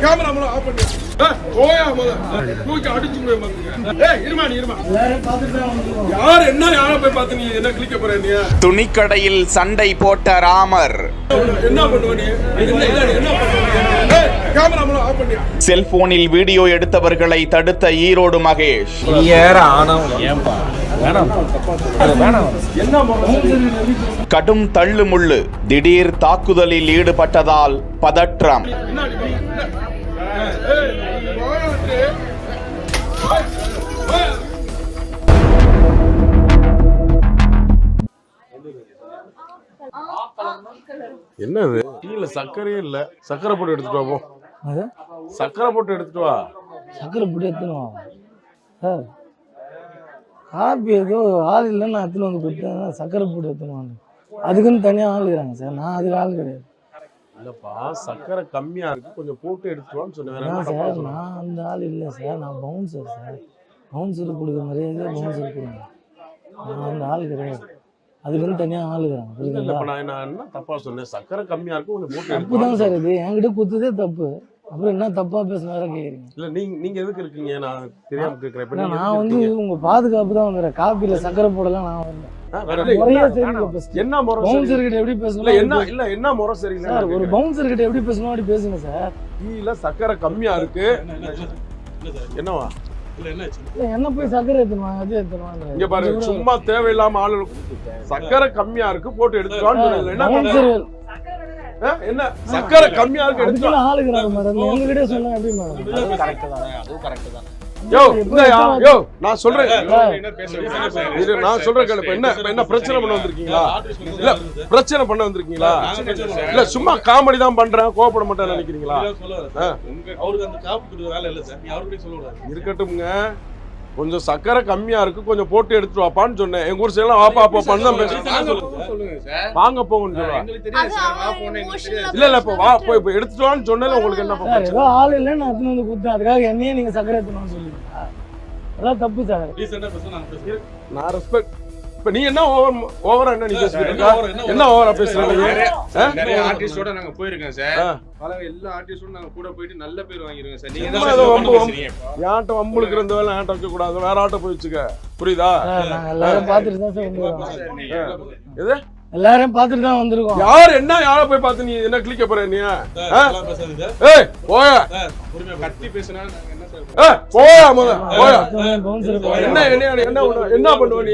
Camera off பண்ணி போயா தூக்கி அடிச்சு யார் என்ன யாரை போய் பார்த்து நீ என்ன கிளிக்க போற நீ? துணிக்கடையில் சண்டை போட்ட ராமர். என்ன பண்ணுவ நீ? என்ன பண்ணுவ? கேமரா ஆஃப் பண்ணி செல்போனில் வீடியோ எடுத்தவர்களை தடுத்த ஈரோடு மகேஷ். கடும் தள்ளுமுள்ளு. திடீர் தாக்குதலில் ஈடுபட்டதால் பதற்றம். என்னது டீல சர்க்கரையே இல்ல. சர்க்கரை போட்டு எடுத்துட்டு வா. சர்க்கரை போட்டு எடுத்துட்டு வா. சர்க்கரை போட்டு எடுத்துனுவா சார். காப்பி ஏதோ ஆள் இல்லைன்னு நான் எடுத்துன்னு வந்து கொடுத்தேன். சர்க்கரை போட்டு எடுத்துனுவாங்க. அதுக்குன்னு தனியாக ஆள் இருக்கிறாங்க சார். நான் அதுக்கு ஆள் கிடையாது. இல்லப்பா சர்க்கரை கம்மியா இருக்கு, கொஞ்சம் போட்டு எடுத்துவான்னு சொன்னேன் சார். நான் அந்த ஆள் இல்லை சார். நான் பவுன்சர் சார். பவுன்சருக்கு கொடுக்குற மரியாதையே பவுன்சருக்கு கொடுங்க. நான் அந்த ஆள் கிடையாது. அதுக்குன்னு தனியாக ஆள் இருக்கிறாங்க. புரியுதுங்களா? நான் என்ன தப்பா சொன்னேன்? சர்க்கரை கம்மியா இருக்கு, கொஞ்சம் போட்டு தப்பு தான் சார். இது என்கிட்ட கொடுத்ததே தப்பு. அப்புறம் என்ன தப்பா பேசினார கேட்குறீங்க? இல்ல நீங்க எதுக்கு இருக்கீங்க? நான் தெரியாம கேட்கிறேன். நான் வந்து உங்க பாதுகாப்பு தான் வந்துடுறேன். காப்பியில சர்க்கரை போடலாம் நான் வரல. என்ன முறை பவுன்சர் கிட்ட எப்படி பேசணும்? என்ன முறை சரியில்லை சார். ஒரு பவுன்சர் கிட்ட எப்படி பேசணும் அப்படி பேசுங்க சார். டீல சர்க்கரை கம்மியா இருக்கு. என்னவா? என்ன போய் சர்க்கரை எடுத்துவாங்க, அது எடுத்துவாங்க. இங்க பாருங்க, சும்மா தேவையில்லாம ஆளு சர்க்கரை கம்மியா இருக்கு போட்டு எடுத்துவான்னு என்ன சர்க்கரை கம்மியா இருக்கு எடுத்து ஆளுக்குறாங்க மேடம். எங்ககிட்ட சொன்னா எப்படி மேடம்? அதுவும் கரெக்ட் தானே, அதுவும் கரெக்ட் தானே. நான் சொல்றேன் என்ன பிரச்சனை பண்ண வந்திருக்கீங்களா? இல்ல பிரச்சனை பண்ண வந்திருக்கீங்களா? இல்ல சும்மா காமெடி தான் பண்றேன், கோவப்பட மாட்டேன்னு நினைக்கிறீங்களா? இருக்கட்டும்ங்க, கொஞ்சம் சர்க்கரை கம்மியா இருக்கு, கொஞ்சம் போட்டு எடுத்துட்டு வாப்பான்னு சொன்னேன். எங்க ஊர் சைடுலாம் வாப்பா பண்ண வாங்க போங்கன்னு சொல்லுவாங்க. இல்ல இப்ப வா போய் எடுத்துட்டு வான்னு சொன்னேன். உங்களுக்கு என்ன ஏதோ ஆள் இல்லை நான் எடுத்துன்னு வந்து கொடுத்தேன். அதுக்காக என்னையே நீங்க சர்க்கரை எடுத்துன்னு சொல்லுவீங்களா? அதெல்லாம் தப்பு சார். நான் ரெஸ்பெக்ட். இப்ப நீ என்ன ஓவரா என்ன நீ பேசுறீங்க? என்ன ஓவரா பேசுறீங்க? நிறைய ஆர்டிஸ்டோட நாங்க போயிருக்கோம் சார். எல்லா ஆர்டிஸ்டோட நாங்க கூட போயிட்டு நல்ல பேர் வாங்கிருக்கோம் சார். நீங்க யான்ட்ட வம்புளுக்கு இருந்த வேலை யான்ட்ட வைக்க கூடாது, வேற ஆட்ட போய் வச்சுக்க. புரியுதா? நாங்க எல்லாரும் பாத்துட்டு தான் சார் வந்திருக்கோம். எது எல்லாரும் பாத்துட்டு தான் வந்திருக்கோம். யார் என்ன யார போய் பார்த்து நீ என்ன கிளிக்க போற நீ? ஏய் போயா கத்தி பேசினா என்ன சார்? போயா போயா என்ன என்ன பண்ணுவ நீ?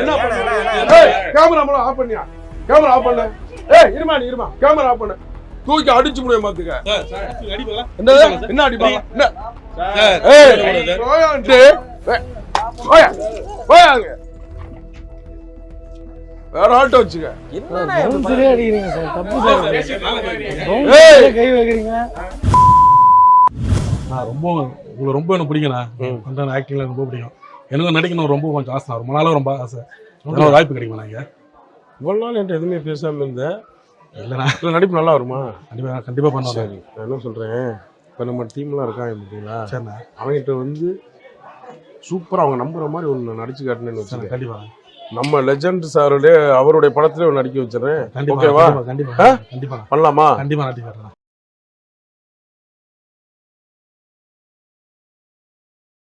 என்ன பண்ணுவ? ஏய் கேமரா ஆஃப் பண்ணியா? கேமரா ஆஃப் பண்ணு. ஏய் இருமா கேமரா ஆஃப் பண்ணு. தூக்கி அடிச்சு முடிய மாத்துக்க. என்ன அடிப்பாங்க? ஏய் போயான்ட்டு போயாங்க. வேற ஆட்டோ வச்சுக்க. பவுன்சரே அடிக்கிறீங்க சார். தப்பு சார். கை வைக்கிறீங்க. நான் உங்களுக்கு ரொம்ப எனக்கு பிடிக்குண்ணா. பண்ற ஆக்டிங்ல ரொம்ப பிடிக்கும். எனக்கு நடிக்கணும் ரொம்ப கொஞ்சம் ஆசை. ரொம்ப நாளாக ரொம்ப ஆசை. ஒரு வாய்ப்பு கிடைக்குமா? நாங்கள் இவ்வளவு நாள் என்கிட்ட எதுவுமே பேசாம இருந்தேன். இல்லைண்ணா, நடிப்பு நல்லா வருமா? கண்டிப்பாக பண்ணுவேன். சரி, நான் என்ன சொல்றேன், இப்போ நம்ம டீம்லாம் இருக்காங்க பார்த்தீங்களா? சரிண்ணா. அவங்ககிட்ட வந்து சூப்பராக அவங்க நம்புற மாதிரி ஒன்று நடிச்சு காட்டினேன்னு வச்சுக்கேன். கண்டிப்பாக நம்ம லெஜண்ட் சாருடைய அவருடைய படத்துல நடிக்க வச்சிடறேன். ஓகேவா? கண்டிப்பாக பண்ணலாமா? கண்டிப்பாக நடிக்கிறேன்.